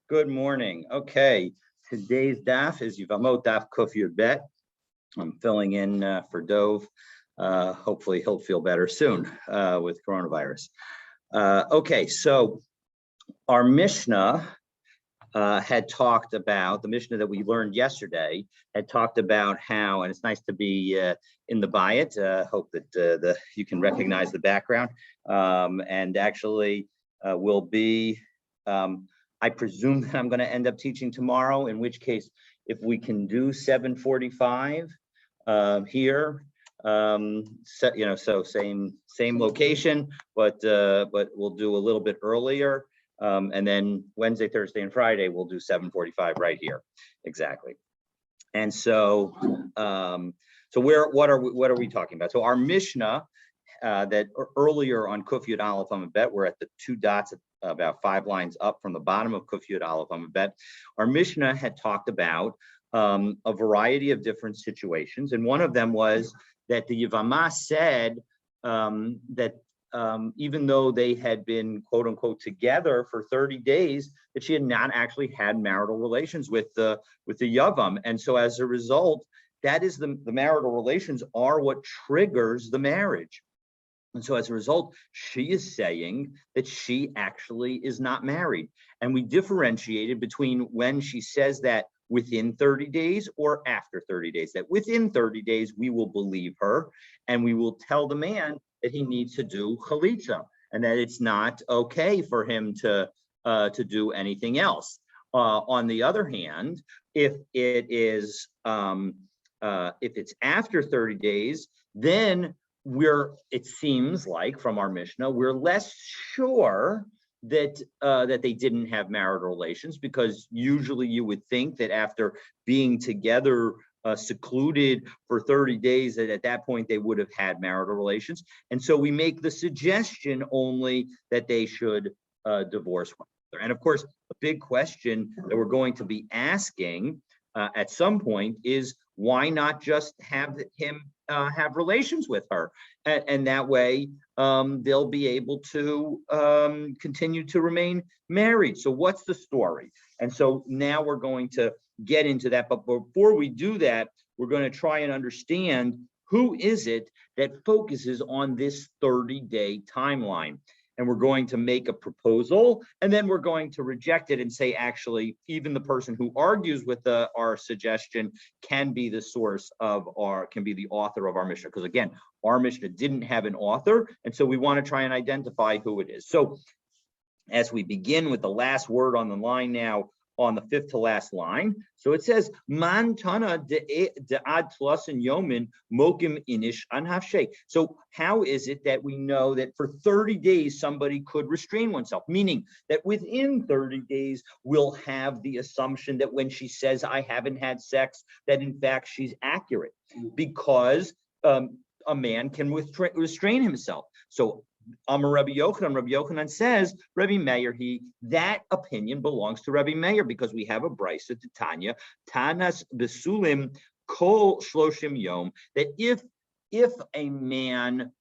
Good morning. Okay, today's daf is Yevamot daf Kuf Yud Bet. I'm filling in for Dove. Hopefully he'll feel better soon with coronavirus. Okay, so our Mishnah had talked about, the Mishnah that we learned yesterday had talked about how, and it's nice to be in the bayit. Hope that you can recognize the background, and actually will be. I presume that I'm going to end up teaching tomorrow, in which case, if we can do 7:45 here, so same location, but we'll do a little bit earlier, and then Wednesday, Thursday, and Friday we'll do 7:45 right here, exactly. And so, what are we talking about? So our Mishnah that earlier on Kuf Yud Aleph Amud Bet, we're at the two dots about 5 lines up from the bottom of Kuf Yud Aleph Amud Bet. Our Mishnah had talked about a variety of different situations, and one of them was that the Yevamot said that even though they had been quote unquote together for 30 days, that she had not actually had marital relations with the Yavam, and so as a result, that is the marital relations are what triggers the marriage. And so as a result, she is saying that she actually is not married. And we differentiated between when she says that within 30 days or after 30 days, that within 30 days, we will believe her and we will tell the man that he needs to do chalitza and that it's not okay for him to do anything else. On the other hand, if it's after 30 days, then it seems like from our Mishnah, we're less sure that they didn't have marital relations, because usually you would think that after being together secluded for 30 days, that at that point they would have had marital relations. And so we make the suggestion only that they should divorce one another. And of course, a big question that we're going to be asking at some point is, why not just have him have relations with her, and that way they'll be able to continue to remain married. So what's the story? And so now we're going to get into that, but before we do that, we're going to try and understand who is it that focuses on this 30-day timeline. And we're going to make a proposal, and then we're going to reject it and say, actually, even the person who argues with our suggestion can be the author of our Mishnah. Because again, our Mishnah didn't have an author, and so we want to try and identify who it is. So as we begin with the last word on the line now, on the 5th to last line. So it says, Man tana de'ad tlasin yomin mokim inish anhafshe. So how is it that we know that for 30 days somebody could restrain oneself? Meaning that within 30 days, we'll have the assumption that when she says, I haven't had sex, that in fact she's accurate, because a man can restrain himself. So Amar Rabbi Yochanan says, Rabbi Meir, that opinion belongs to Rabbi Meir, because we have a brisa to Tanya, Tanas Besulim Kol Shloshim Yom, that if a man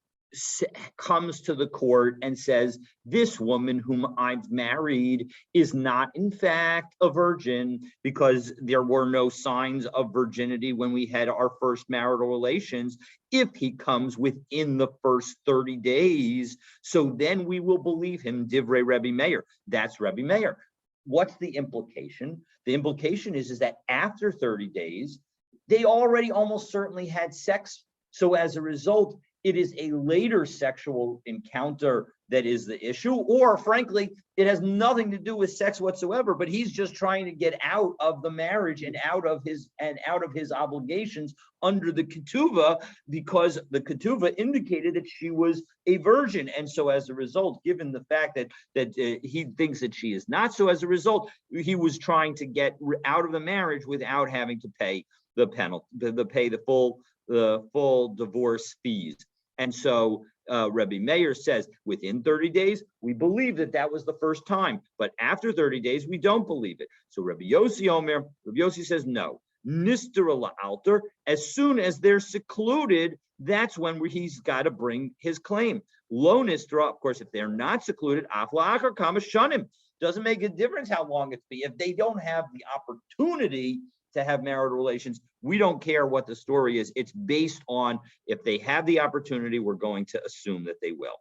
comes to the court and says, this woman whom I've married is not in fact a virgin, because there were no signs of virginity when we had our first marital relations, if he comes within the first 30 days, so then we will believe him, Divrei Rabbi Meir. That's Rabbi Meir. What's the implication? The implication is that after 30 days, they already almost certainly had sex. So as a result, it is a later sexual encounter that is the issue, or frankly, it has nothing to do with sex whatsoever, but he's just trying to get out of the marriage and out of his obligations under the ketuvah, because the ketuvah indicated that she was a virgin. And so as a result, given the fact that he thinks that she is not, so as a result, he was trying to get out of the marriage without having to pay the penalty, the full divorce fees. And so Rabbi Meir says, within 30 days, we believe that was the first time, but after 30 days, we don't believe it. So Rabbi Yossi says, no, Nistera la'alter, as soon as they're secluded, that's when he's got to bring his claim. Lo nistra, of course, if they're not secluded, afla achar kama shanim. Doesn't make a difference how long it's been. If they don't have the opportunity to have marital relations, we don't care what the story is. It's based on if they have the opportunity, we're going to assume that they will.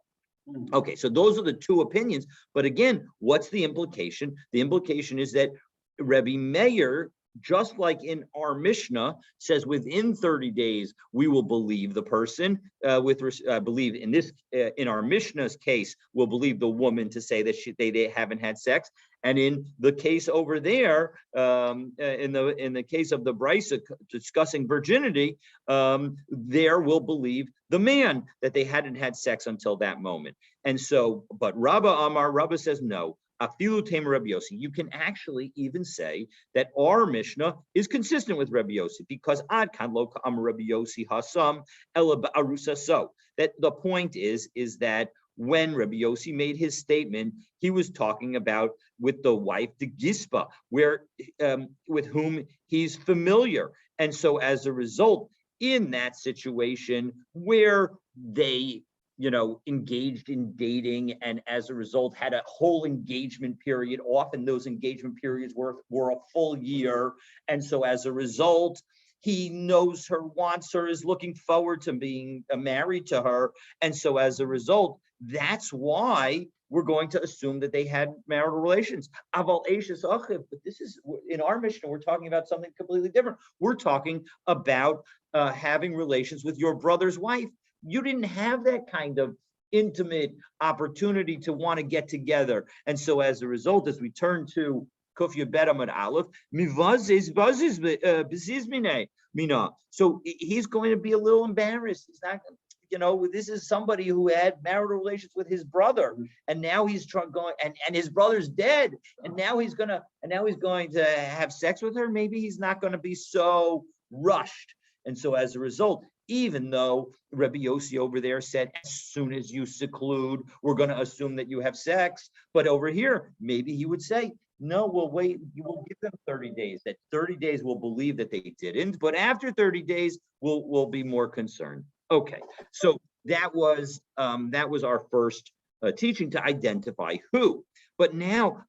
Okay, so those are the two opinions. But again, what's the implication? The implication is that Rebbe Meir, just like in our Mishnah, says within 30 days we will believe the person. Believe in this in our Mishnah's case, we'll believe the woman to say that they haven't had sex. And in the case over there, in the case of the Brisa discussing virginity, there we'll believe the man that they hadn't had sex until that moment. And so, but Rabba says no. Afilu Tamer Rabbi Yossi. You can actually even say that our Mishnah is consistent with Rabbi Yossi because Ad Kan Lo Ka'am Rabbi Yossi Hasam Ela Ba'arusa So. That the point is that when Rabbi Yossi made his statement, he was talking about with the wife, the Gispa, where with whom he's familiar. And so as a result, in that situation where they engaged in dating and as a result had a whole engagement period, often those engagement periods were a full year. And so as a result, he knows her, wants her, is looking forward to being married to her. And so as a result, that's why we're going to assume that they had marital relations. But this is, in our Mishnah, we're talking about something completely different. We're talking about having relations with your brother's wife. You didn't have that kind of intimate opportunity to want to get together. And so as a result, as we turn to Kuf Yud Amud Aleph, so he's going to be a little embarrassed. He's not, this is somebody who had marital relations with his brother, and now he's going, and his brother's dead, and now he's going to have sex with her. Maybe he's not going to be so rushed. And so as a result, even though Rabbi Yossi over there said, as soon as you seclude, we're going to assume that you have sex. But over here, maybe he would say, no, we'll wait. You will give them 30 days. That 30 days we'll believe that they didn't. But after 30 days, we'll be more concerned. Okay, so that was our first teaching to identify who. But now,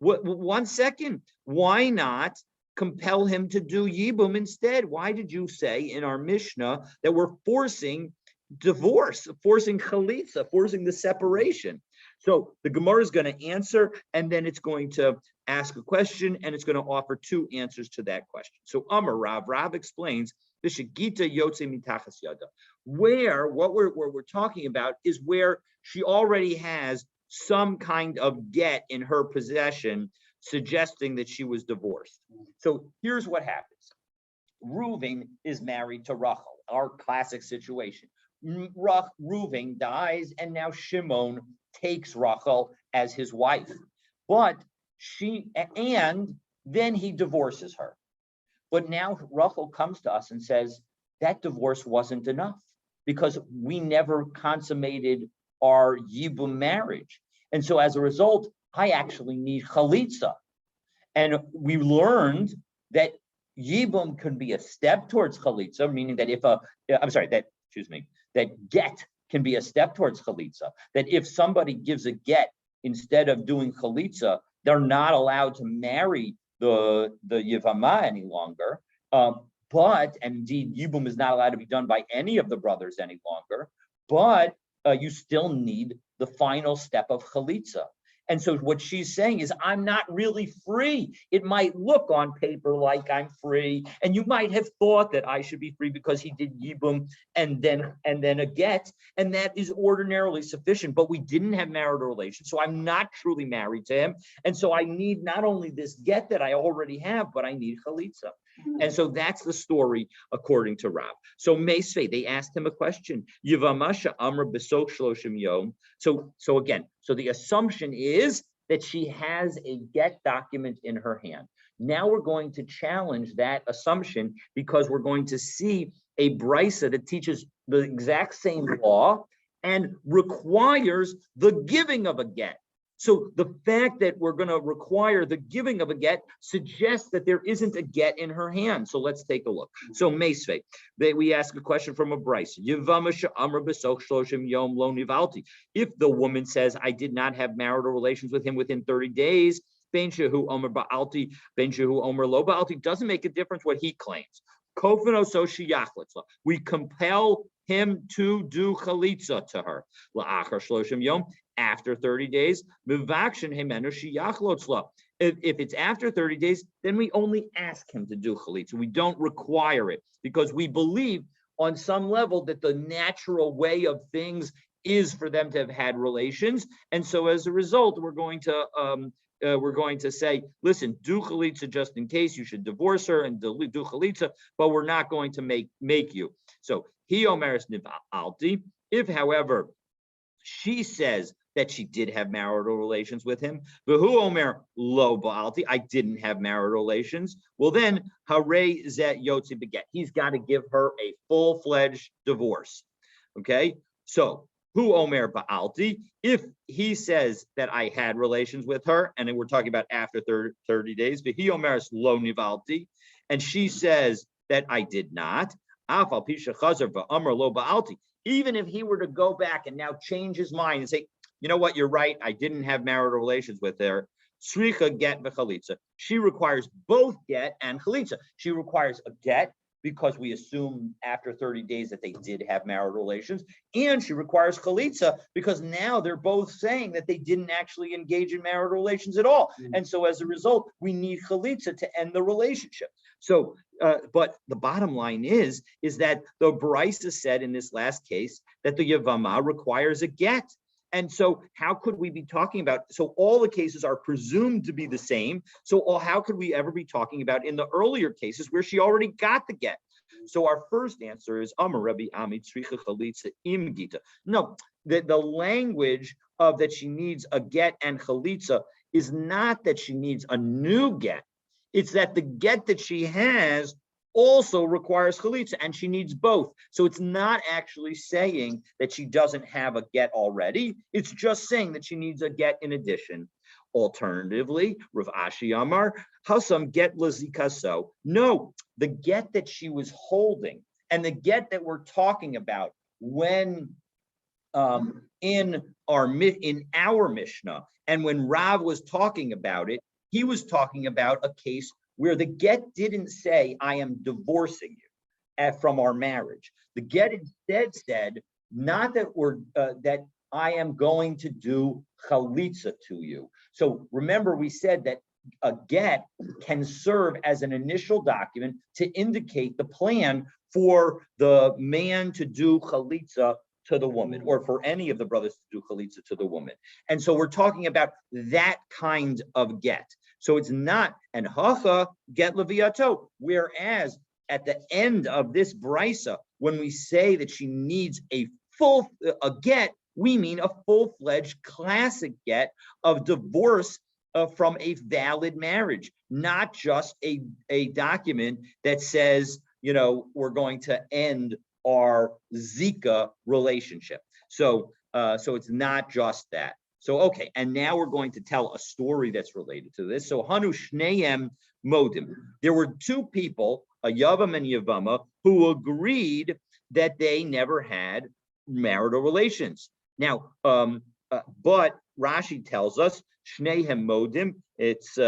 one second, why not compel him to do yibum instead? Why did you say in our Mishnah that we're forcing divorce, forcing chalitza, forcing the separation? So the Gemara is going to answer, and then it's going to ask a question, and it's going to offer two answers to that question. So Amar Rav explains the shegita yotze mitachas yada, where what we're talking about is where she already has some kind of get in her possession, suggesting that she was divorced. So here's what happens. Reuven is married to Rachel, our classic situation. Reuven dies, and now Shimon takes Rachel as his wife. But then he divorces her. But now Rachel comes to us and says, that divorce wasn't enough because we never consummated our Yibum marriage. And so as a result, I actually need chalitza. And we learned that Yibum can be a step towards chalitza, meaning that that get can be a step towards chalitza. That if somebody gives a get instead of doing chalitza, they're not allowed to marry the Yevamot any longer. But indeed, Yibum is not allowed to be done by any of the brothers any longer. But you still need the final step of chalitza. And so what she's saying is, I'm not really free. It might look on paper like I'm free, and you might have thought that I should be free because he did yibum and then a get, and that is ordinarily sufficient. But we didn't have marital relations, so I'm not truly married to him, and so I need not only this get that I already have, but I need chalitza. And so that's the story according to Rav. So Meisvei, they asked him a question. Yevamasha Amra Besok Shloshim Yom. So again, so the assumption is that she has a get document in her hand. Now we're going to challenge that assumption because we're going to see a brisa that teaches the exact same law and requires the giving of a get. So the fact that we're going to require the giving of a get suggests that there isn't a get in her hand. So let's take a look. So Meisve, we ask a question from a Bryce. If the woman says, I did not have marital relations with him within 30 days, Ben Shehu Omer Ba'alti, Ben Shehu Omer Lo Ba'alti, doesn't make a difference what he claims. Kofano so shiyachlitzla. We compel him to do chalitza to her. La'achar shloshim yom, after 30 days. Mivakshin himenu shiyachlotzla. If it's after 30 days, then we only ask him to do chalitza. We don't require it because we believe on some level that the natural way of things is for them to have had relations. And so as a result, we're going to say, listen, do chalitza just in case. You should divorce her and do chalitza, but we're not going to make you. So he omeres niv'alti. If, however, she says that she did have marital relations with him, v'hu omer lo ba'alti, I didn't have marital relations. Well, then harei zet yotzi beget. He's got to give her a full-fledged divorce. Okay, so. Who omer ba'alti, if he says that I had relations with her, and then we're talking about after 30 days, but he omeres lo nivalti, and she says that I did not, afal pisha chazer va'amar lo ba'alti, even if he were to go back and now change his mind and say, you know what, you're right, I didn't have marital relations with her, sricha get v'chalitza. She requires both get and chalitza. She requires a get, because we assume after 30 days that they did have marital relations, and she requires chalitza because now they're both saying that they didn't actually engage in marital relations at all. And so as a result, we need chalitza to end the relationship. So, but the bottom line is that the Baraisa said in this last case that the Yevamot requires a get. And so how could we be talking about, so all the cases are presumed to be the same. So how could we ever be talking about in the earlier cases where she already got the get? So our first answer is Amar Rabbi Ami tzricha chalitza im gita. No, the language of that she needs a get and chalitza is not that she needs a new get. It's that the get that she has also requires chalitza, and she needs both. So it's not actually saying that she doesn't have a get already. It's just saying that she needs a get in addition. Alternatively, Rav Ashi Amar, Hasam get lazikaso. No, the get that she was holding and the get that we're talking about when in our Mishnah, and when Rav was talking about it, he was talking about a case where the get didn't say, I am divorcing you from our marriage. The get instead said, not that that I am going to do chalitza to you. So remember, we said that a get can serve as an initial document to indicate the plan for the man to do chalitza to the woman, or for any of the brothers to do chalitza to the woman. And so we're talking about that kind of get. So it's not an hacha get leviato, whereas at the end of this brisa, when we say that she needs a get, we mean a full-fledged classic get of divorce from a valid marriage, not just a document that says, you know, we're going to end our Zika relationship. So it's not just that. So, okay, and now we're going to tell a story that's related to this. So, Hanu Shneim Modim. There were two people, a Yavam and Yevama, who agreed that they never had marital relations. Now, but Rashi tells us, Shneim Modim, it's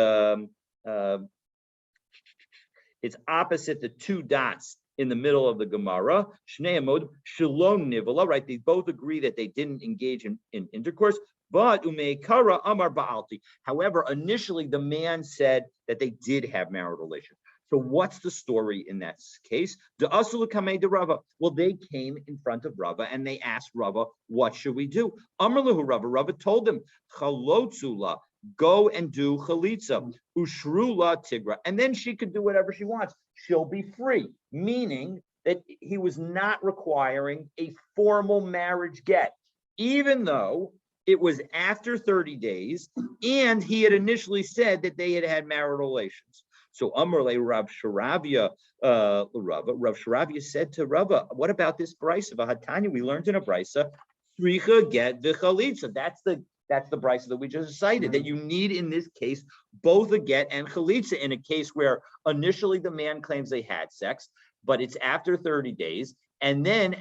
opposite the two dots in the middle of the Gemara. Shneim Modim, Shalom Nivala, right? They both agree that they didn't engage in intercourse. But Umeikara Amar Ba'alti. However, initially the man said that they did have marital relations. So what's the story in that case? Rava. Well, they came in front of Rava and they asked Rava, what should we do? Amar Lahu Rava. Rava told them, Chalotzula, go and do chalitza. Ushrula tigra. And then she could do whatever she wants. She'll be free. Meaning that he was not requiring a formal marriage get, even though it was after 30 days, and he had initially said that they had had marital relations. So Amrle Rav Sharavia, Rav Sharavia said to Rava, what about this brisa? V'hatanya, we learned in a brisa, Sricha get the chalitza. That's the brisa that we just cited, that you need in this case both a get and chalitza in a case where initially the man claims they had sex, but it's after 30 days. And then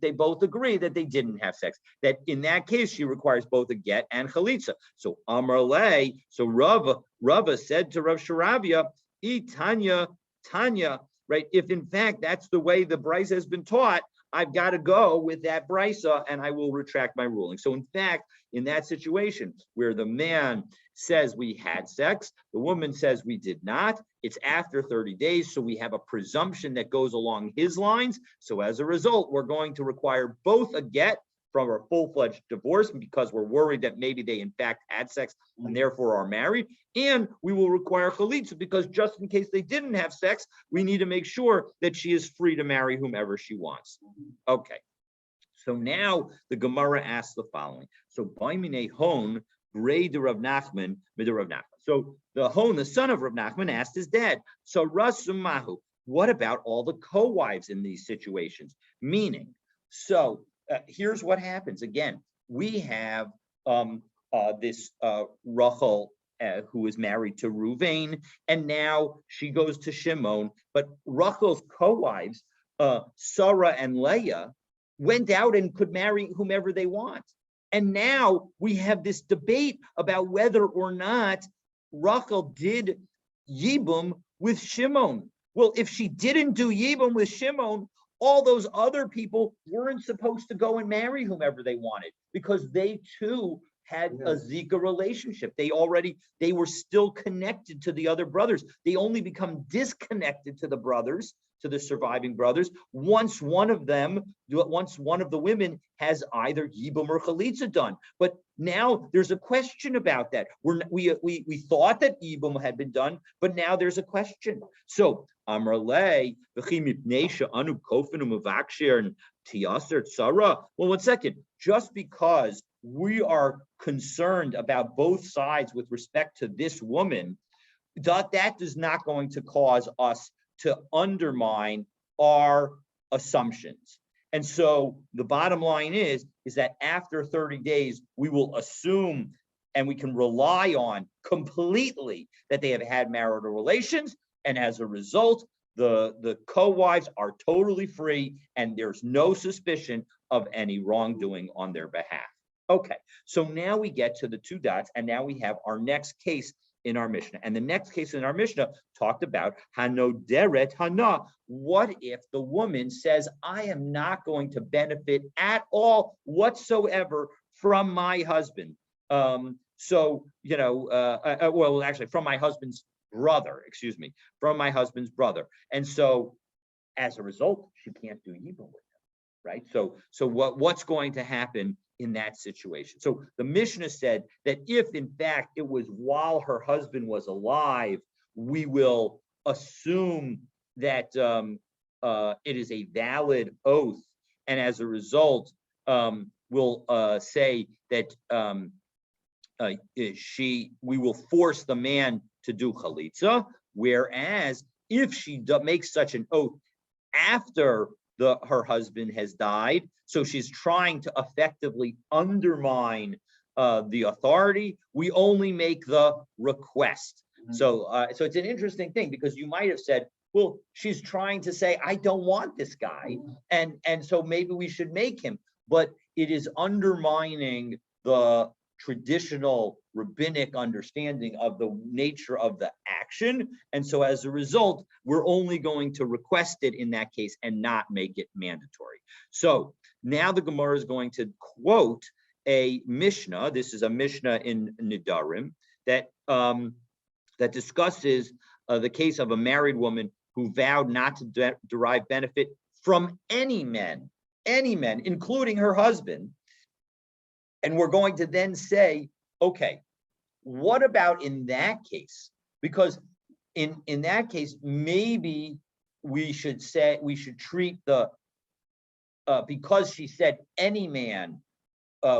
they both agree that they didn't have sex. That in that case, she requires both a get and chalitza. So Amar Le, so Rava said to Rav Sharavia, Tanya, right? If in fact that's the way the brisa has been taught, I've got to go with that brisa and I will retract my ruling. So in fact, in that situation where the man says we had sex, the woman says we did not, it's after 30 days, so we have a presumption that goes along his lines. So as a result, we're going to require both a get from a full-fledged divorce because we're worried that maybe they in fact had sex and therefore are married, and we will require chalitza because just in case they didn't have sex, we need to make sure that she is free to marry whomever she wants. Okay, so now the Gemara asks the following. So Baimine Hon, Brei de Rav Nachman, Midir Rav Nachman. So the Hon, the son of Rav Nachman, asked his dad, so Rasumahu, what about all the co-wives in these situations? Meaning, so here's what happens. Again, we have this Rachel who is married to Ruvain, and now she goes to Shimon. But Rachel's co-wives, Sarah and Leah, went out and could marry whomever they want. And now we have this debate about whether or not Rachel did Yibum with Shimon. Well, if she didn't do Yibum with Shimon, all those other people weren't supposed to go and marry whomever they wanted because they too had a Zika relationship. They were still connected to the other brothers. They only become disconnected to the brothers, to the surviving brothers, once one of the women has either Yibum or Chalitza done. But now there's a question about that. We thought that Yibum had been done, but now there's a question. So Amrle, Anu Kofinu Mavakshir and Tiaser Tsara. Well, 1 second. Just because we are concerned about both sides with respect to this woman, that is not going to cause us to undermine our assumptions. And so the bottom line is that after 30 days, we will assume and we can rely on completely that they have had marital relations. And as a result, the co-wives are totally free and there's no suspicion of any wrongdoing on their behalf. Okay, so now we get to the two dots, and now we have our next case in our Mishnah. And the next case in our Mishnah talked about Hanoderet Hana. What if the woman says, I am not going to benefit at all whatsoever from my husband? Well, actually, from my husband's brother, from my husband's brother. And so as a result, she can't do Yibum with him, right? So what's going to happen in that situation? So the Mishnah said that if in fact it was while her husband was alive, we will assume that it is a valid oath, and as a result, we'll say that we will force the man to do chalitza. Whereas if she makes such an oath after her husband has died, so she's trying to effectively undermine the authority, we only make the request. Mm-hmm. So it's an interesting thing because you might have said, well, she's trying to say, I don't want this guy, and so maybe we should make him. But it is undermining the traditional rabbinic understanding of the nature of the action. And so as a result, we're only going to request it in that case and not make it mandatory. So now the Gemara is going to quote a Mishnah. This is a Mishnah in Nidarim that discusses the case of a married woman who vowed not to derive benefit from any men, including her husband. And we're going to then say, okay, what about in that case? Because in that case, maybe we should treat because she said any man,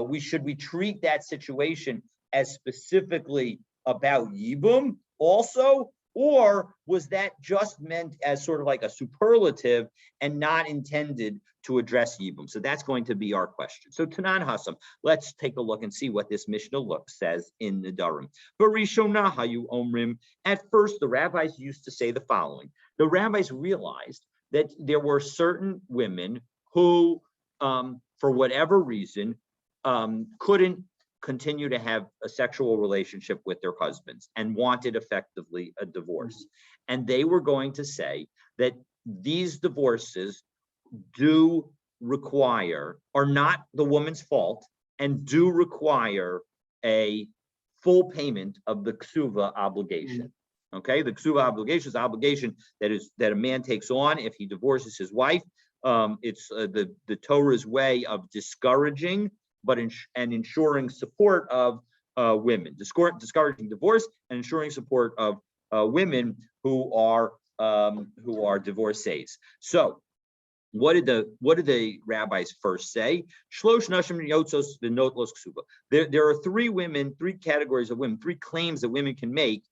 we treat that situation as specifically about Yibum also, Or was that just meant as sort of like a superlative and not intended to address Yibum? So that's going to be our question. So Tanan Hasam, let's take a look and see what this Mishnah says in the Darim. Barishonah hayu omrim. At first, the rabbis used to say the following. The rabbis realized that there were certain women who, for whatever reason, couldn't continue to have a sexual relationship with their husbands and wanted effectively a divorce. And they were going to say that these divorces are not the woman's fault and do require a full payment of the ksuva obligation. Okay, the ksuva obligation is obligation that a man takes on if he divorces his wife. It's the Torah's way of discouraging and ensuring support of women, discouraging divorce and ensuring support of women who are divorcees. So, what did the rabbis first say? There are three categories of women, three claims that women can make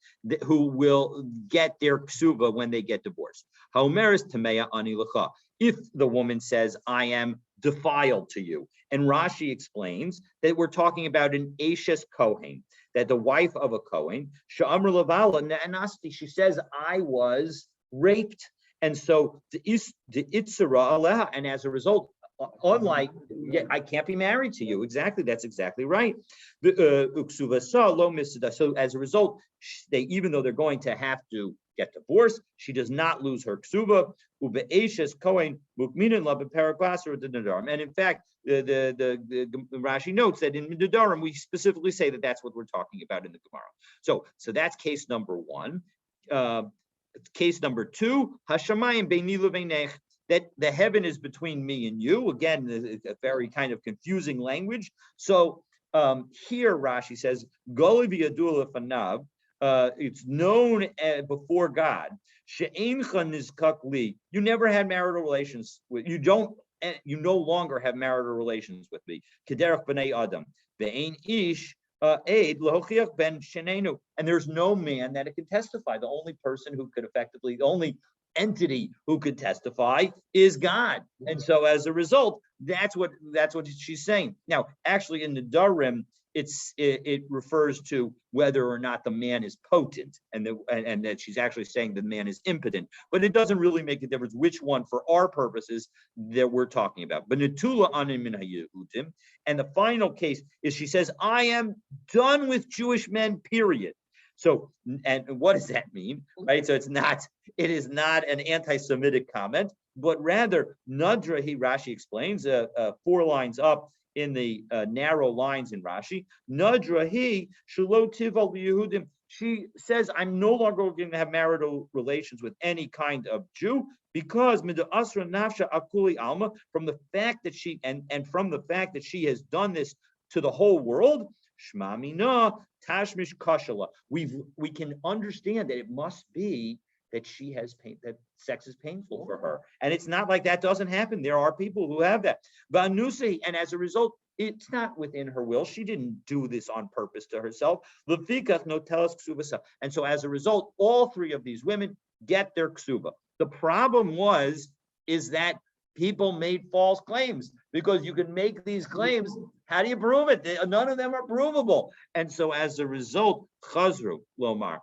who will get their ksuva when they get divorced. If the woman says, I am defiled to you. And Rashi explains that we're talking about an Ashes Kohen, that the wife of a Kohen, she says, I was raped. And so the Itzara Aleha, and as a result, unlike, I can't be married to you. Exactly, that's exactly right. So as a result, even though they're going to have to get divorced, she does not lose her ksuva. And in fact, the Rashi notes that in Nedarim we specifically say that that's what we're talking about in the Gemara. So that's case number one. Case number two, Hashamayim beini leveinech, that the heaven is between me and you. Again, a very kind of confusing language. So here Rashi says, Goli v'yadu lefanav, it's known before God. She'eincha nizkak li, you never had marital relations with, you no longer have marital relations with me. Kederach b'nei Adam, ve'ein ish aid lohochiach ben shenenu, and there's no man that it can testify. The only person who could effectively, the only entity who could testify is God. And so as a result, that's what she's saying. Now, actually in the Darim, it refers to whether or not the man is potent, and that she's actually saying the man is impotent. But it doesn't really make a difference which one, for our purposes, that we're talking about. But Netula anim min haYehudim, and the final case is she says, I am done with Jewish men, period. So, and what does that mean, right? So it is not an anti-Semitic comment, but rather Nadra, Rashi explains 4 lines up in the narrow lines in Rashi, Nadrahi Shelo Tival Yehudim. She says, I'm no longer going to have marital relations with any kind of Jew because Asra Nafsha Akuli Alma, from the fact that she has done this to the whole world. Shma Mina Tashmish Kashala. We can understand that it must be that she has pain, that sex is painful for her. And it's not like that doesn't happen. There are people who have that. And as a result, it's not within her will. She didn't do this on purpose to herself. And so as a result, all 3 of these women get their ksuba. The problem is that people made false claims, because you can make these claims. How do you prove it? None of them are provable. And so as a result, Chazru Lomar,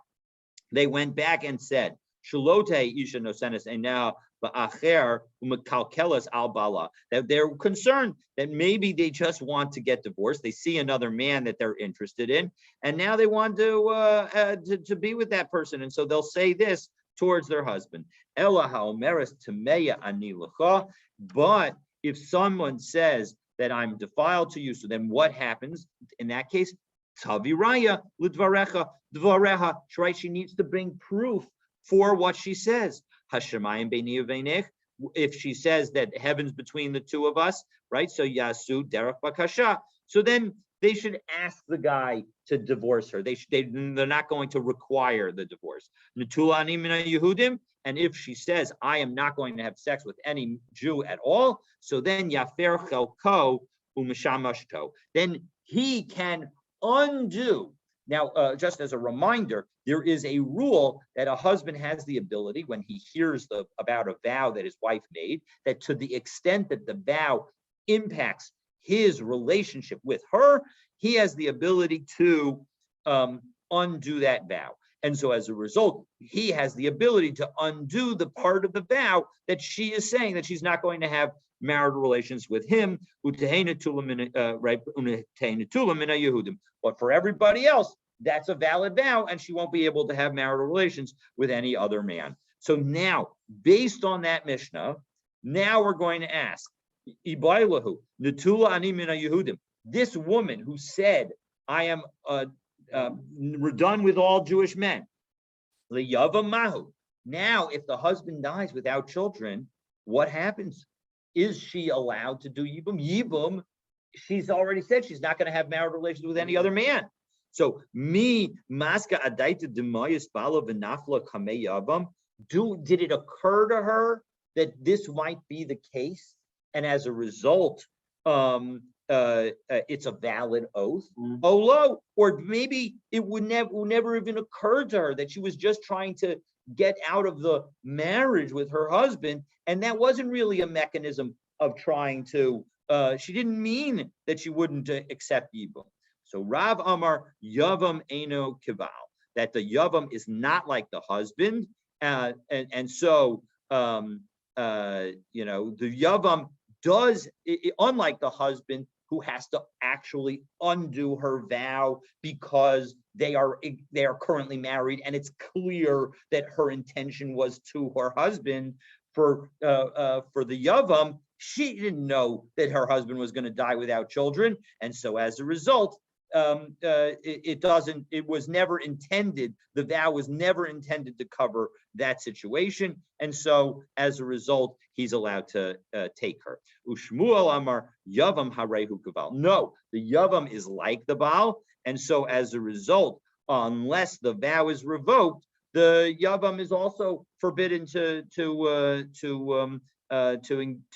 they went back and said, Shalote Isha Nosenes Enah Ba'acher Umakalkelas Al Bala, that they're concerned that maybe they just want to get divorced. They see another man that they're interested in, and now they want to be with that person. And so they'll say this towards their husband. Ela ha'omeres tameya ani lecha. But if someone says that I'm defiled to you, so then what happens in that case? Taviraya lidvarecha dvareha. Right? She needs to bring proof for what she says. Hashemayim beini uveinech. If she says that heaven's between the 2 of us, right? So yasu derech bakasha. So then they should ask the guy to divorce her. They're not going to require the divorce. Netula ani min Yehudim. And if she says, I am not going to have sex with any Jew at all, so then yafer chelko u'mishamashto. Then he can undo Now, just as a reminder, there is a rule that a husband has the ability, when he hears about a vow that his wife made, that to the extent that the vow impacts his relationship with her, he has the ability to undo that vow. And so as a result, he has the ability to undo the part of the vow that she is saying that she's not going to have marital relations with him. But for everybody else, that's a valid vow, and she won't be able to have marital relations with any other man. So now, based on that Mishnah, now we're going to ask, this woman who said, I am we're done with all Jewish men. Yevamot. Now, if the husband dies without children, what happens? Is she allowed to do Yibum? Yibum, she's already said she's not going to have marital relations with any other man. So, did it occur to her that this might be the case, and as a result, it's a valid oath? Olo, or maybe it would never even occur to her that she was just trying to get out of the marriage with her husband, and that wasn't really a mechanism of trying to. She didn't mean that she wouldn't accept Yibum. So Rav Amar Yavam Eno Kival, that the Yavam is not like the husband, and so the Yavam does, unlike the husband, who has to actually undo her vow because they are currently married, and it's clear that her intention was to her husband. For the Yavam, she didn't know that her husband was going to die without children, and so as a result, it was never intended. The vow was never intended to cover that situation, and so as a result, he's allowed to take her. Ushmuel Amar Yavam Harehu Kaval. No, the Yavam is like the Baal, and so as a result, unless the vow is revoked, the Yavam is also forbidden to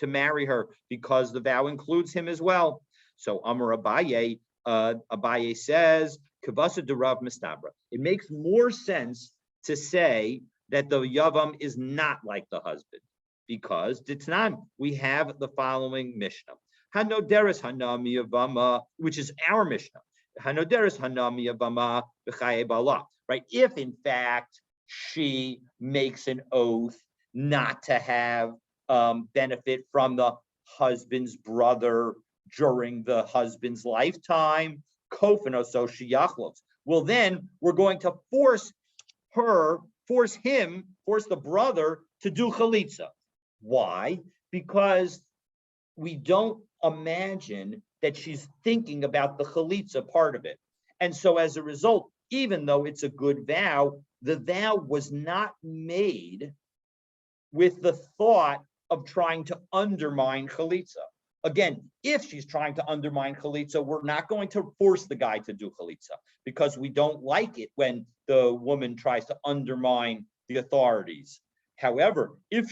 marry her because the vow includes him as well. So Amar Abaye. Abaye says, Kavasa Durav Mistabra. It makes more sense to say that the Yavam is not like the husband, because Ditnan, we have the following Mishnah. Hanoderes Hanami Yavama, which is our Mishnah. Hanoderes Hanami Yavama B'chaye Bala. Right? If in fact she makes an oath not to have benefit from the husband's brother during the husband's lifetime, well, then we're going to force the brother to do chalitza. Why? Because we don't imagine that she's thinking about the chalitza part of it. And so as a result, even though it's a good vow, the vow was not made with the thought of trying to undermine chalitza. Again, if she's trying to undermine chalitza, we're not going to force the guy to do chalitza, because we don't like it when the woman tries to undermine the authorities. However, if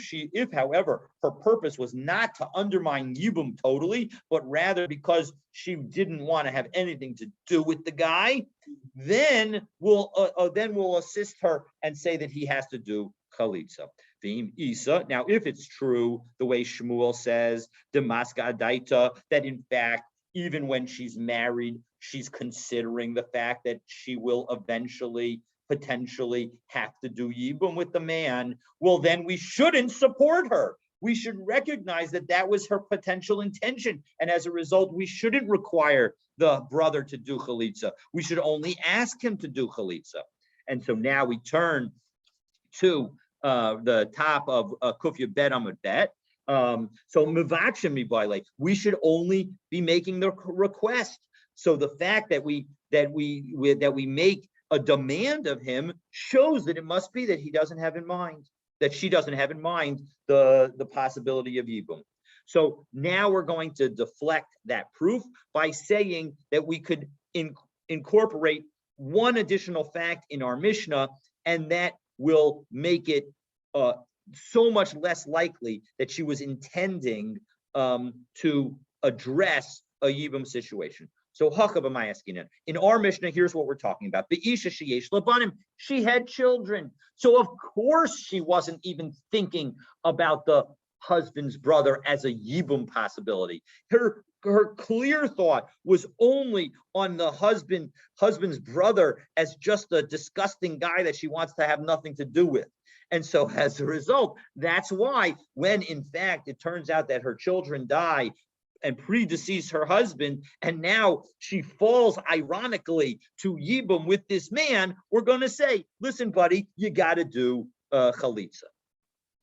her purpose was not to undermine Yibum totally, but rather because she didn't want to have anything to do with the guy, then we'll assist her and say that he has to do chalitza. Now, if it's true, the way Shmuel says, Demaska Adaita, that in fact, even when she's married, she's considering the fact that she will eventually, potentially have to do Yibum with the man, well, then we shouldn't support her. We should recognize that that was her potential intention. And as a result, we shouldn't require the brother to do chalitza. We should only ask him to do chalitza. And so now we turn to the top of Kufya Bet Amud Bet. So Mivakshim Mibaile, we should only be making the request. So the fact that we make a demand of him shows that it must be that he doesn't have in mind, that she doesn't have in mind the possibility of Yibum. So now we're going to deflect that proof by saying that we could incorporate one additional fact in our Mishnah, and that will make it so much less likely that she was intending to address a Yibum situation. So in our Mishnah, here's what we're talking about. Be'isha sheyesh labanim. She had children. So of course she wasn't even thinking about the husband's brother as a yibum possibility. Her clear thought was only on the husband's brother as just a disgusting guy that she wants to have nothing to do with. And so as a result, that's why when in fact it turns out that her children die and predecease her husband, and now she falls ironically to Yibum with this man, we're going to say, listen, buddy, you got to do chalitza.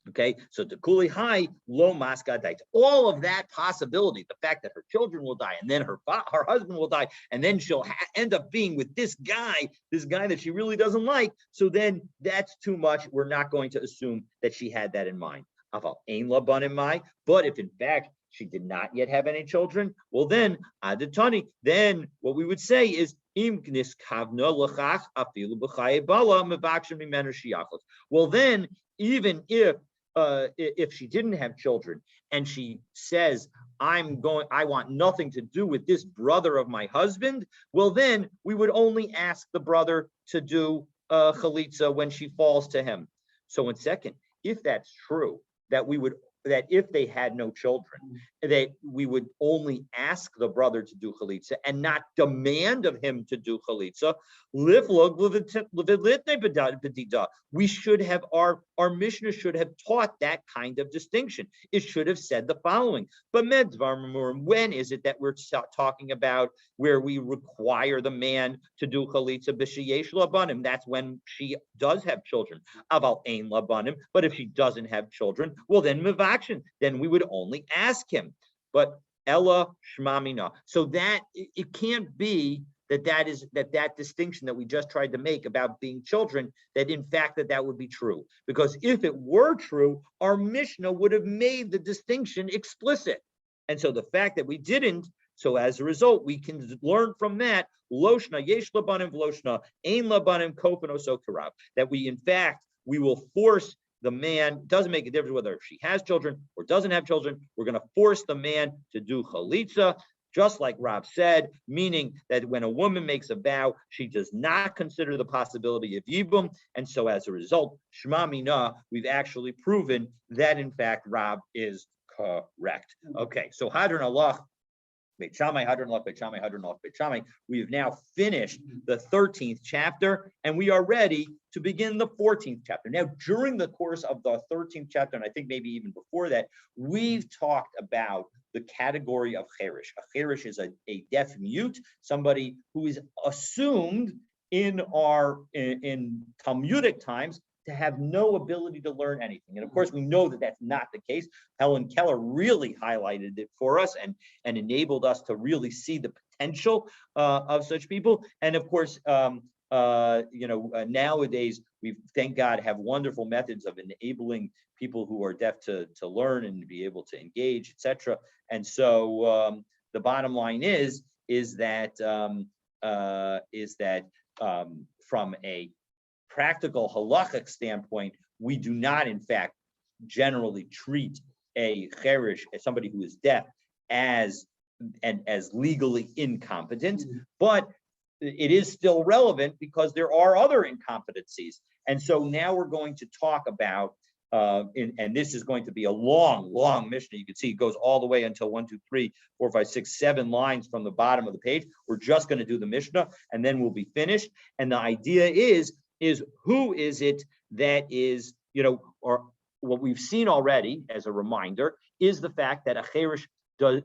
Okay, so the kuli high lo maska dait. All of that possibility, the fact that her children will die, and then her husband will die, and then she'll end up being with this guy that she really doesn't like. So then that's too much. We're not going to assume that she had that in mind. But if in fact she did not yet have any children, well then adatani. Then what we would say is well then even if she didn't have children and she says, I want nothing to do with this brother of my husband, well then we would only ask the brother to do chalitza when she falls to him. So in second, if that's true, that if they had no children, that we would only ask the brother to do chalitza and not demand of him to do chalitza. We should have our Mishnah should have taught that kind of distinction. It should have said the following. But when is it that we're talking about where we require the man to do chalitza b'sheyesh labanim? That's when she does have children. Aval ein labanim. But if she doesn't have children, well then mivakshin. Then we would only ask him. But Ella Shmamina. So that it can't be that distinction that we just tried to make about being children, that in fact that would be true. Because if it were true, our Mishnah would have made the distinction explicit. And so the fact that we didn't, so as a result, we can learn from that, Loshna, Yesh Labanim, Loshna, Ein Labanim, Kopanoso Karav, that we will force the man. Doesn't make a difference whether she has children or doesn't have children. We're going to force the man to do chalitza, just like Rav said, meaning that when a woman makes a vow, she does not consider the possibility of yibum. And so as a result, Shema Mina, we've actually proven that in fact Rav is correct. Okay, so Hadron Allah, Beit Shammai, Hadron Allah, Beit Shammai, Hadron Allah, Beit Shammai. We have now finished the 13th chapter, and we are ready to begin the 14th chapter. Now, during the course of the 13th chapter, and I think maybe even before that, we've talked about the category of cherish. A cherish is a deaf mute, somebody who is assumed in Talmudic times to have no ability to learn anything. And of course, we know that that's not the case. Helen Keller really highlighted it for us and enabled us to really see the potential of such people. And of course, nowadays, we, thank God, have wonderful methods of enabling people who are deaf to learn and to be able to engage, etc. And so the bottom line is that from a practical halachic standpoint, we do not, in fact, generally treat a cherish, as somebody who is deaf, as legally incompetent, but it is still relevant because there are other incompetencies. And so now we're going to talk about, and this is going to be a long Mishnah. You can see it goes all the way until 1, 2, 3, 4, 5, 6, 7 lines from the bottom of the page. We're just going to do the Mishnah, and then we'll be finished. And the idea is who is it that is, or what we've seen already as a reminder is the fact that a cherish does,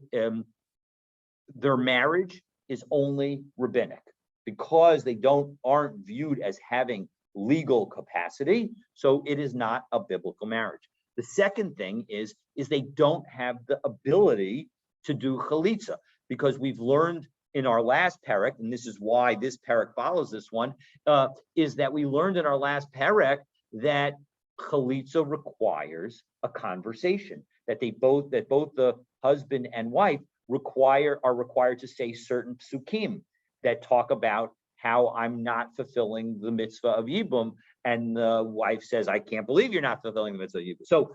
their marriage is only rabbinic because they aren't viewed as having legal capacity, so it is not a biblical marriage. The second thing is they don't have the ability to do chalitza, because we've learned in our last parak, and this is why this parak follows this one, is that we learned in our last parak that chalitza requires a conversation, that both the husband and wife are required to say certain psukim that talk about how I'm not fulfilling the mitzvah of Yibum, and the wife says, I can't believe you're not fulfilling the mitzvah of Yibum. So,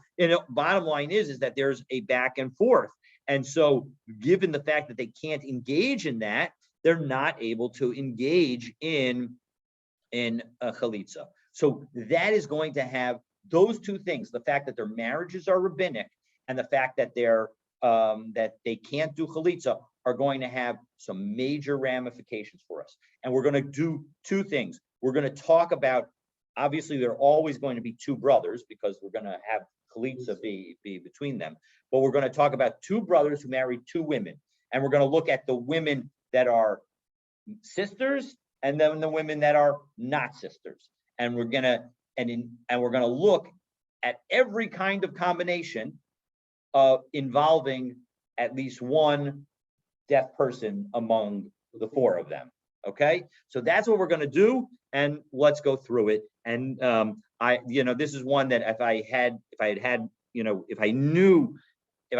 bottom line is that there's a back and forth. And so, given the fact that they can't engage in that, they're not able to engage in a chalitza. So that is going to have those two things: the fact that their marriages are rabbinic, and the fact that that they can't do chalitza, are going to have some major ramifications for us. And we're going to do two things. We're going to talk about, obviously, there are always going to be two brothers because we're going to have chalitza be between them. But we're going to talk about two brothers who married two women, and we're going to look at the women that are sisters and then the women that are not sisters. And we're gonna look at every kind of combination involving at least one deaf person among the four of them. Okay, so that's what we're going to do, and let's go through it. And this is one that if I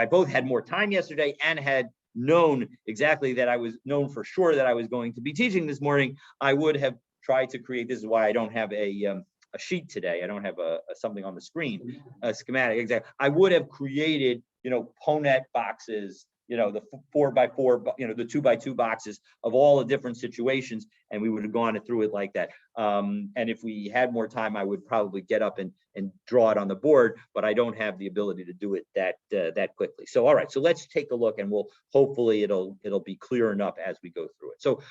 both had more time yesterday and had known exactly that I was known for sure that I was going to be teaching this morning, I would have tried to create. This is why I don't have a sheet today. I don't have something on the screen, a schematic. Exactly. I would have created, Ponet boxes, the 4x4, the 2x2 boxes of all the different situations, and we would have gone through it like that. And if we had more time, I would probably get up and draw it on the board, but I don't have the ability to do it that quickly. So, all right, so let's take a look, and we'll hopefully it'll be clear enough as we go through it. So,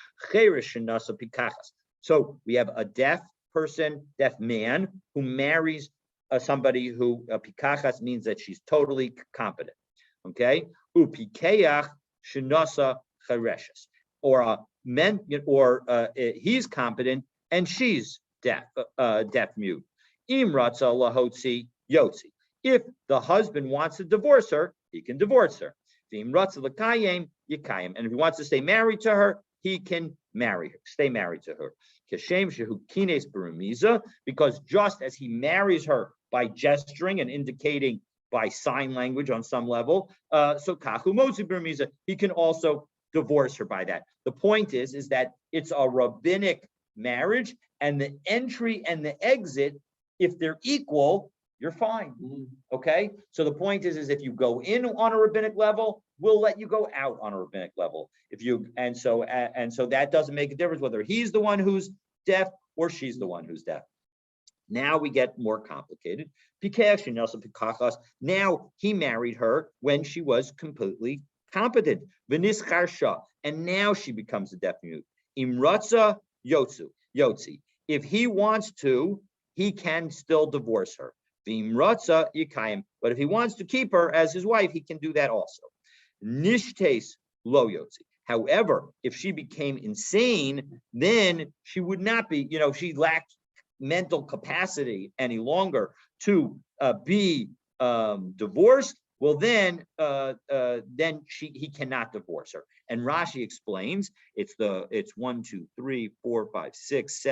so we have a deaf person, deaf man, who marries somebody who pikachas means that she's totally competent. Okay, upikeach shenasa chareshes, or he's competent and she's deaf mute. Imratza lahotzi yotzi. If the husband wants to divorce her, he can divorce her. Imratza lakayim yikayim, and if he wants to stay married to her, he can marry her, stay married to her. Because just as he marries her by gesturing and indicating by sign language on some level, so kachu motzi b'remiza, he can also divorce her by that. The point is that it's a rabbinic marriage, and the entry and the exit, if they're equal, you're fine. Okay, so the point is if you go in on a rabbinic level, we'll let you go out on a rabbinic level. So that doesn't make a difference whether he's the one who's deaf or she's the one who's deaf. Now we get more complicated. Now he married her when she was completely competent. And now she becomes a deaf mute. Imratza yotzi. If he wants to, he can still divorce her. V'imratza yikayim. But if he wants to keep her as his wife, he can do that also. Nishtes lo yotzi. However, if she became insane, then she would not be, she lacked mental capacity any longer to be divorced. Well, then he cannot divorce her. And Rashi explains it's 1, 2, 3, 4, 5, 6,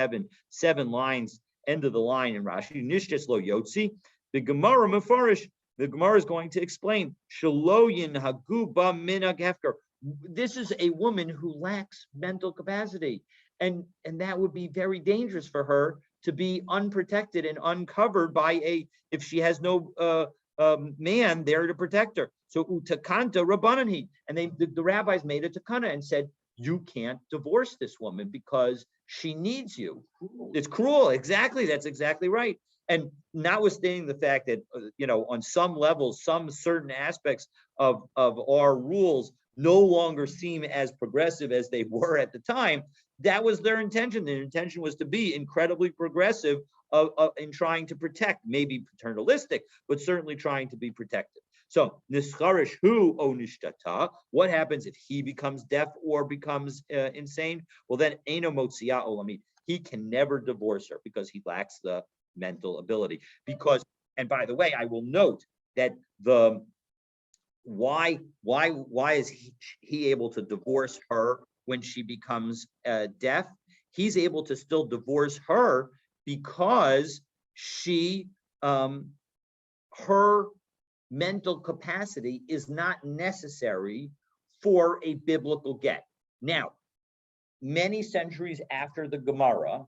7 lines, end of the line in Rashi. Nishtes lo yotzi. The Gemara Mefarish. The Gemara is going to explain Shaloyin Haguba Minag Hefker. This is a woman who lacks mental capacity, and that would be very dangerous for her to be unprotected and uncovered by if she has no man there to protect her. So utakanta rabbanani, and the rabbis made a takana and said, you can't divorce this woman because she needs you. It's cruel. Exactly. That's exactly right. And notwithstanding the fact that, on some levels, some certain aspects of our rules no longer seem as progressive as they were at the time, that was their intention. Their intention was to be incredibly progressive in trying to protect, maybe paternalistic, but certainly trying to be protective. So, nischarish hu o nishtata, what happens if he becomes deaf or becomes insane? Well, then, eino motzia olamit, he can never divorce her because he lacks the mental ability. Because, and by the way, I will note that why is he able to divorce her when she becomes deaf? He's able to still divorce her because she her mental capacity is not necessary for a biblical get. Now, many centuries after the Gemara,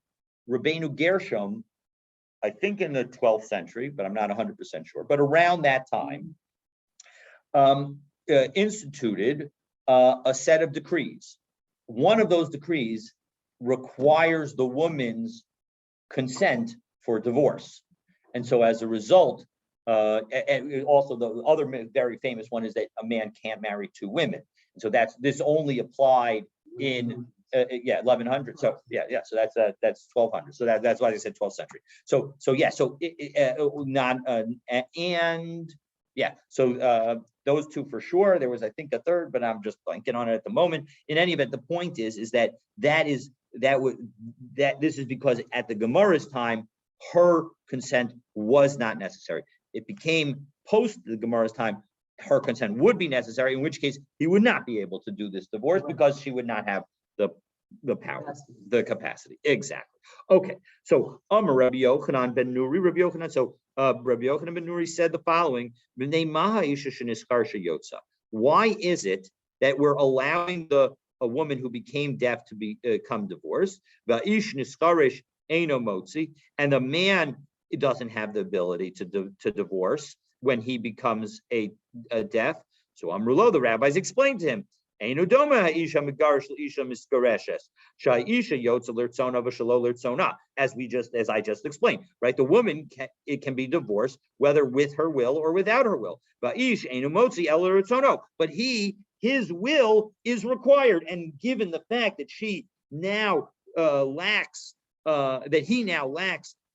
Rabbeinu Gershom, I think in the 12th century, but I'm not 100% sure, but around that time, instituted a set of decrees. one of those decrees requires the woman's consent for divorce. And so as a result, and also the other very famous one is that a man can't marry two women. And so this only applied in 1100. So so that's 1200. So that's why they said 12th century. Those two for sure. There was, I think, a third, but I'm just blanking on it at the moment. In any event, the point is that this is because at the Gemara's time, her consent was not necessary. It became post the Gemara's time, her consent would be necessary, in which case he would not be able to do this divorce because she would not have the power, the capacity. Exactly. Okay. So Rabbi Yochanan ben Nuri, Rabbi Yochanan ben Nuri said the following: why is it that we're allowing a woman who became deaf to become divorced? And the man doesn't have the ability to divorce when he becomes a deaf. So Amrulo, the rabbis explained to him, as I just explained, right? The woman it can be divorced whether with her will or without her will. But his will is required, and given the fact that she now lacks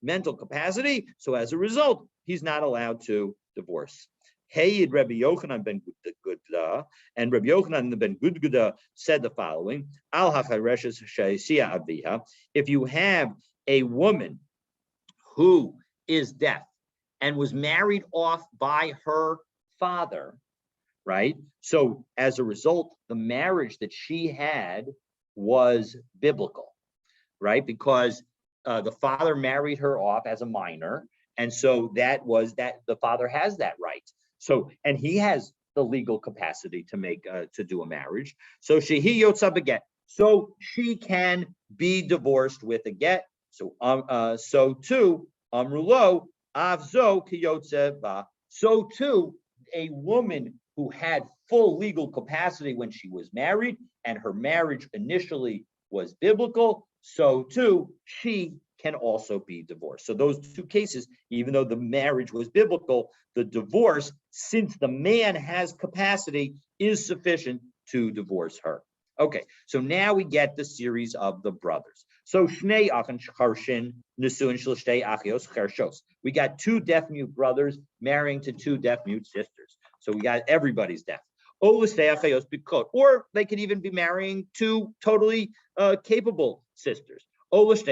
mental capacity, so as a result, he's not allowed to divorce. Hey, Rabbi Yochanan ben Gudda, and Rabbi Yochanan ben Gudda said the following: Al hachareshes she'sia aviha. If you have a woman who is deaf and was married off by her father, right? So as a result, the marriage that she had was biblical, right? Because the father married her off as a minor, and so that the father has that right. So, and he has the legal capacity to do a marriage. So shehi yotza beget. So she can be divorced with a get. So too, amrulo avzo kiyotze ba. So too, a woman who had full legal capacity when she was married, and her marriage initially was biblical, so too she can also be divorced. So those two cases, even though the marriage was biblical, the divorce, since the man has capacity, is sufficient to divorce her. Okay, so now we get the series of the brothers. So Shnei Achan Charshin Nesuin Shloshtei Achios Chershos. We got two deaf-mute brothers marrying to two deaf-mute sisters. So we got everybody's deaf. Or they could even be marrying two totally capable sisters. Or it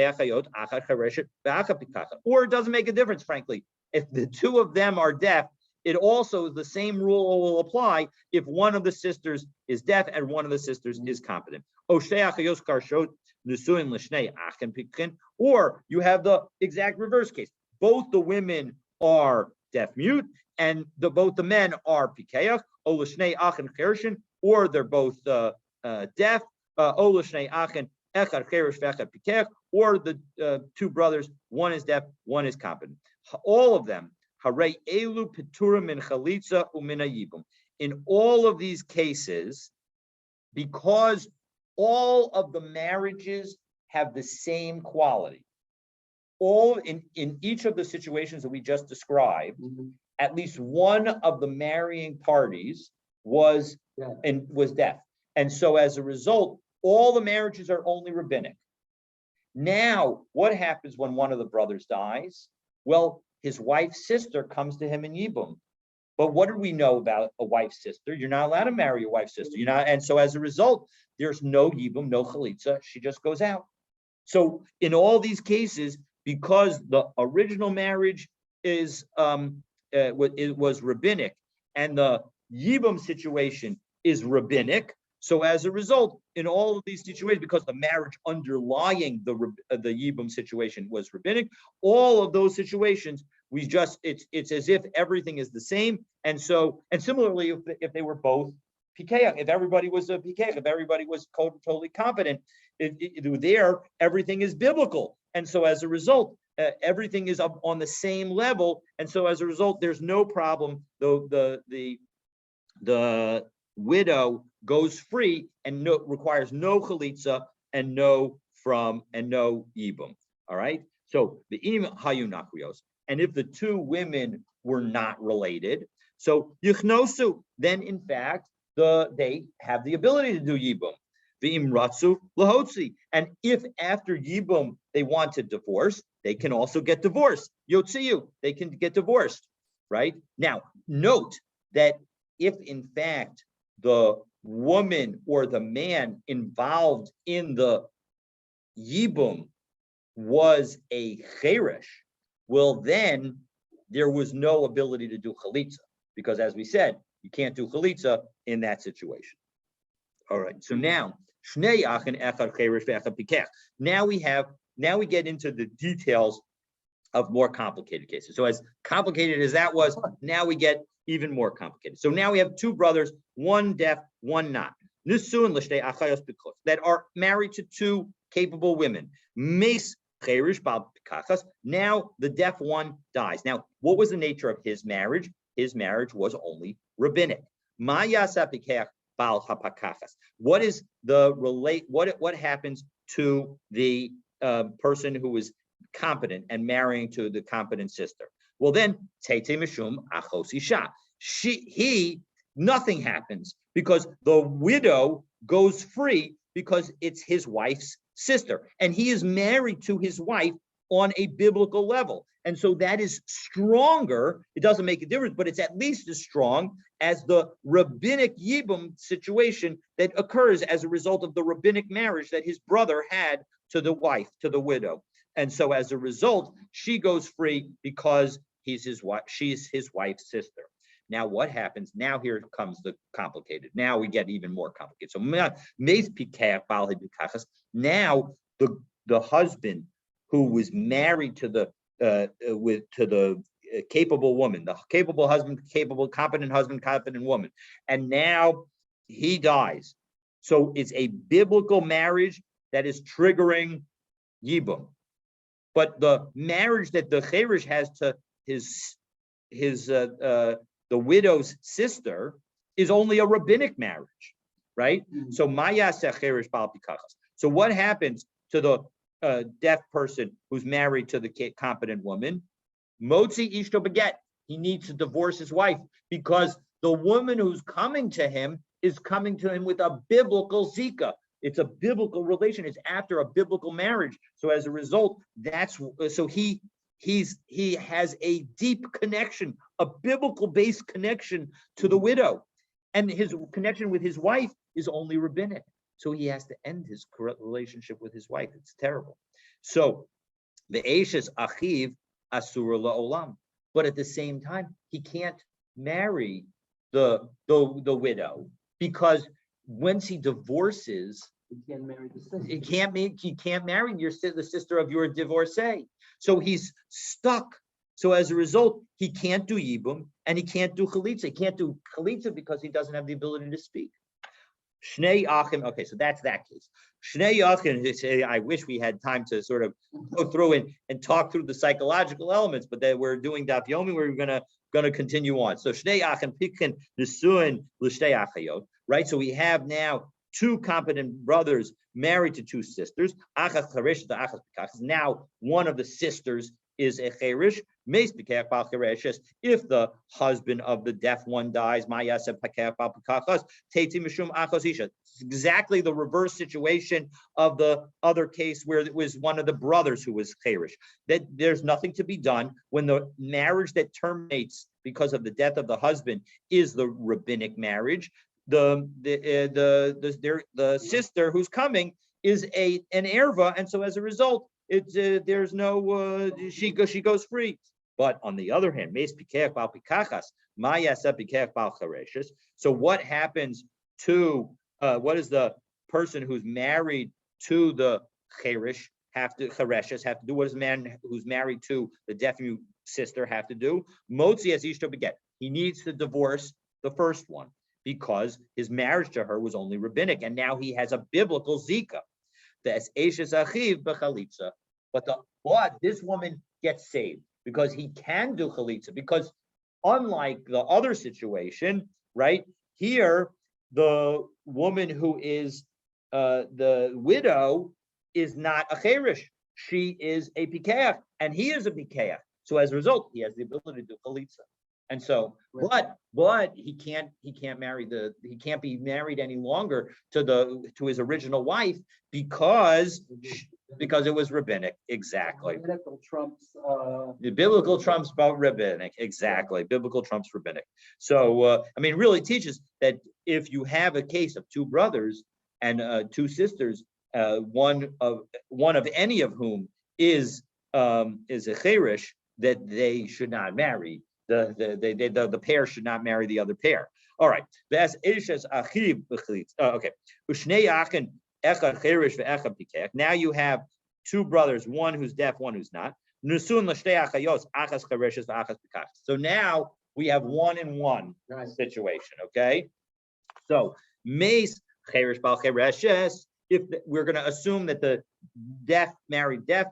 doesn't make a difference, frankly. If the two of them are deaf, it also, the same rule will apply if one of the sisters is deaf and one of the sisters is competent. Or you have the exact reverse case. Both the women are deaf-mute and both the men are pikeach, or they're both deaf, or the two brothers, one is deaf, one is competent. All of them, in all of these cases, because all of the marriages have the same quality, all in each of the situations that we just described, at least one of the marrying parties was deaf. And so as a result, all the marriages are only rabbinic. Now, what happens when one of the brothers dies? Well, his wife's sister comes to him in Yibum. But what do we know about a wife's sister? You're not allowed to marry your wife's sister. And so as a result, there's no Yibum, no Chalitza. She just goes out. So in all these cases, because the original marriage was rabbinic and the Yibum situation is rabbinic, so as a result, in all of these situations, because the marriage underlying the Yibum situation was rabbinic, all of those situations, it's as if everything is the same. And similarly, if they were both pikeach, if everybody was a pikeach, if everybody was totally competent, everything is biblical. And so as a result, everything is up on the same level. And so as a result, there's no problem. Though the widow goes free and requires no chalitza and no yibum. All right. So the im hayu nakrios, and if the two women were not related, so yichnosu, then in fact they have the ability to do yibum. V'im ratzu lahotzi, and if after yibum they want to divorce, they can also get divorced. Yotziu, they can get divorced. Right now, note that if in fact the woman or the man involved in the yibum was a cherish, well, then there was no ability to do chalitza, because as we said, you can't do chalitza in that situation. All right, so now now we get into the details of more complicated cases. So as complicated as that was, now we get even more complicated. So now we have two brothers, one deaf, one not, that are married to two capable women. Now the deaf one dies. Now, what was the nature of his marriage? His marriage was only rabbinic. What is the what happens to the person who is competent and marrying to the competent sister? Well, then nothing happens, because the widow goes free because it's his wife's sister, and he is married to his wife on a biblical level. And so that is stronger. It doesn't make a difference, but it's at least as strong as the rabbinic yibum situation that occurs as a result of the rabbinic marriage that his brother had to the wife, to the widow. And so as a result, she goes free because she's his wife's sister. Now what happens? Now here comes the complicated. Now we get even more complicated. So now the husband who was married to the capable woman, the capable husband, competent woman, and now he dies. So it's a biblical marriage that is triggering yibum. But the marriage that the cherish has to the widow's sister is only a rabbinic marriage, right? Mm-hmm. So maya cherish bal pikachas. So what happens to the deaf person who's married to the competent woman? Motzi ishto beget. He needs to divorce his wife, because the woman who's coming to him is coming to him with a biblical zika. It's a biblical relation. It's after a biblical marriage. So as a result, he has a deep connection, a biblical-based connection to the widow, and his connection with his wife is only rabbinic. So he has to end his relationship with his wife. It's terrible. So the Eishes Achiv Asura La'olam, but at the same time, he can't marry the widow, because once he divorces, he can't marry the sister. He can't marry the sister of your divorcee. So he's stuck. So as a result, he can't do yibum and he can't do chalitza. He can't do chalitza because he doesn't have the ability to speak. Shnei achim. Okay, so that's that case. Shnei achim. I wish we had time to sort of go through and talk through the psychological elements, but that we're doing daf yomi. We're gonna continue on. So shnei achim pikin nesuin l'shnei achayot. Right. So we have now two competent brothers married to two sisters. Now one of the sisters is a cherish. If the husband of the deaf one dies, it's exactly the reverse situation of the other case where it was one of the brothers who was cherish. That there's nothing to be done when the marriage that terminates because of the death of the husband is the rabbinic marriage. The sister who's coming is an erva, and so as a result, there's no she goes free. But on the other hand, so what happens to what does the person who's married to the cherish have to do? What does the man who's married to the deaf sister have to do? Motzi as ishto beget. He needs to divorce the first one, because his marriage to her was only rabbinic, and now he has a biblical zika. But this woman gets saved because he can do chalitza, because unlike the other situation, right, here the woman who is the widow is not a cherish. She is a pikeach, and he is a pikeach. So as a result, he has the ability to do chalitza. And so, but he can't be married any longer to his original wife because it was rabbinic. Exactly. The biblical trumps about rabbinic. Exactly. Biblical trumps rabbinic. So really teaches that if you have a case of two brothers and two sisters, one of any of whom is a cherish, that they should not marry. The pair should not marry the other pair. All right. Okay. Now you have two brothers, one who's deaf, one who's not. So now we have 1 and 1 situation. Okay. So if we're going to assume that the deaf married deaf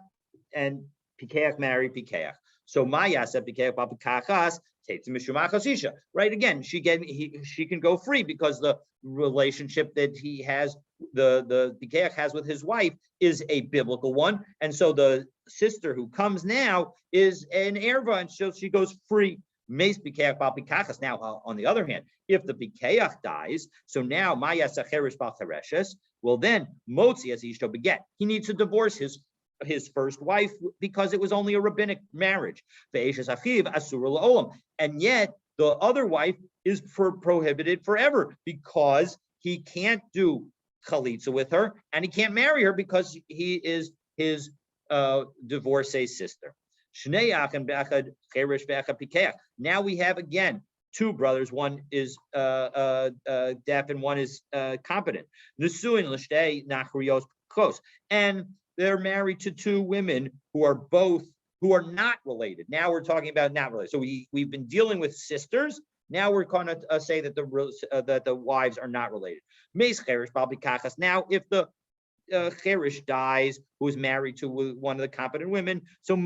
and pikeach married pikeach. So Mayasa pikeach b'pikachas takes mishumachasisha. Right, again, she can go free because the relationship that he has, the pikeach has with his wife, is a biblical one, and so the sister who comes now is an erva, and so she goes free. Meis pikeach b'pikachas. Now, on the other hand, if the pikeach dies, so now Mayasa cherish b'chereshes. Well, then motzi as ishto beget. He needs to divorce his first wife because it was only a rabbinic marriage. And yet the other wife is prohibited forever because he can't do chalitza with her and he can't marry her because he is his divorcee sister. Now we have again two brothers, one is deaf and one is competent. And they're married to two women who are not related. Now we're talking about not related. So we've been dealing with sisters. Now we're going to say that the wives are not related. Now, if the cherish dies, who is married to one of the competent women, so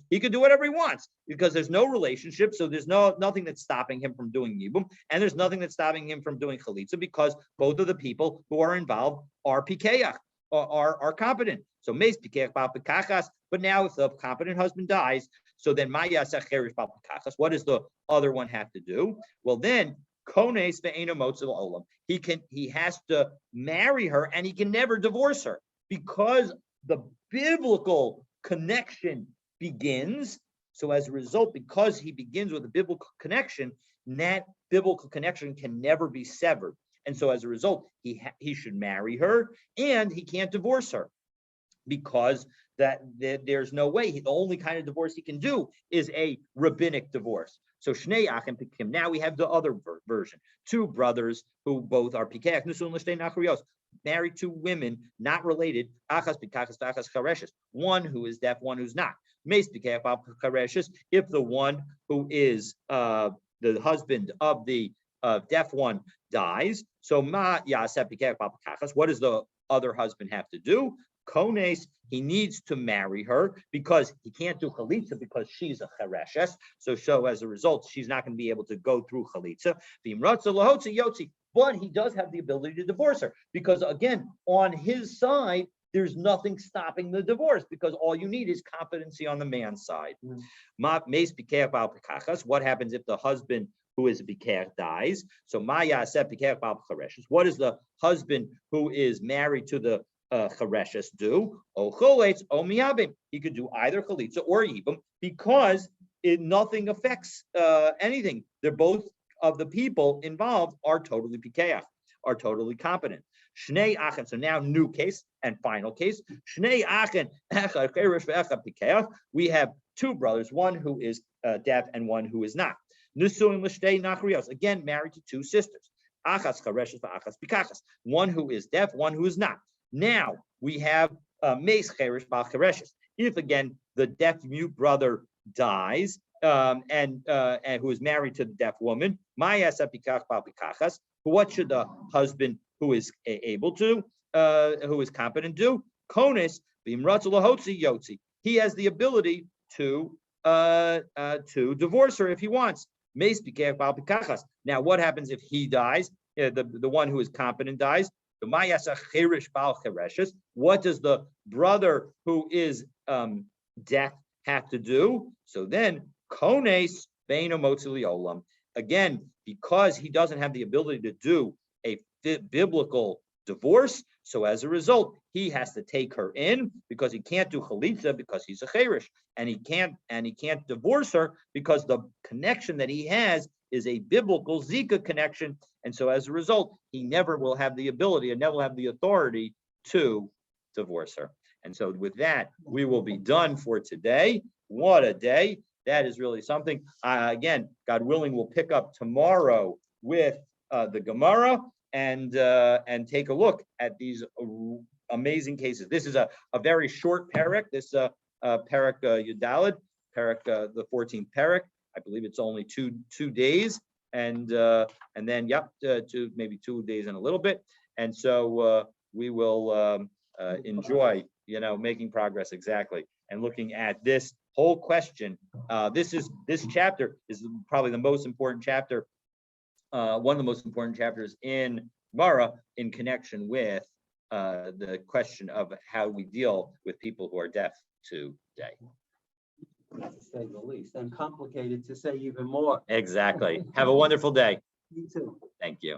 he could do whatever he wants because there's no relationship, so there's nothing that's stopping him from doing yibum, and there's nothing that's stopping him from doing chalitza because both of the people who are involved are pikeach, are competent. So meis pikeach bal pikachas. But now, if the competent husband dies, so then mayaseh cherish bal pikachas. What does the other one have to do? Well, then kones ve'eno motzel olam. He has to marry her, and he can never divorce her because the biblical connection begins. So as a result, because he begins with a biblical connection, that biblical connection can never be severed. And so as a result, he should marry her and he can't divorce her because that there's no way. The only kind of divorce he can do is a rabbinic divorce. So Shnei Achim Pikim. Now we have the other version. Two brothers who both are Pikeach, Nusun L'Shtei Nachrios, married to women not related, Achas Pikachas Achas Chareshes, one who is deaf, one who's not. Meis Pikeach Chareshes, if the one who is the husband of the deaf one dies, so Ma Yaseh Pikeach Pikachas, what does the other husband have to do? Kones, he needs to marry her because he can't do chalitza because she's a chereshes. So as a result, she's not going to be able to go through chalitza. But he does have the ability to divorce her because, again, on his side, there's nothing stopping the divorce because all you need is competency on the man's side. What happens if the husband who is a pikeach dies? So what is the husband who is married to the chareshes do? He could do either chalitza or yibum because nothing affects anything. They're both of the people involved are totally pikeach, are totally competent. Shnei achen. So now new case and final case. Shnei achen echad cherish ve'echad pikeach. We have two brothers, one who is deaf and one who is not. Nusuin l'shtei nachrios. Again, married to two sisters. Achas chareshes ve'achas pikachas. One who is deaf, one who is not. Now we have meis cherish bal chereshes. If again the deaf mute brother dies and who is married to the deaf woman, mayasa pikach bal pikachas. What should the husband who is able to, who is competent do? Konis b'imratzu lahotzi yotzi. He has the ability to divorce her if he wants. Now, what happens if he dies? The one who is competent dies. What does the brother who is deaf have to do? So then, kones beino motzili olam. Again, because he doesn't have the ability to do a biblical divorce, so as a result, he has to take her in because he can't do chalitza because he's a cherish, and he can't divorce her because the connection that he has is a biblical zika connection, and so as a result, he never will have the ability and never will have the authority to divorce her. And so with that, we will be done for today. What a day. That is really something. Again, God willing, we'll pick up tomorrow with the Gemara and take a look at these amazing cases. This is a very short parak. This parak Yudalid, parak the 14th parak. I believe it's only two days, and then maybe 2 days and a little bit. And so we will enjoy, making progress exactly and looking at this whole question. This chapter is probably the most important chapter, one of the most important chapters in Gemara in connection with the question of how we deal with people who are deaf today. To say the least, and complicated to say even more. Exactly. Have a wonderful day. You too. Thank you.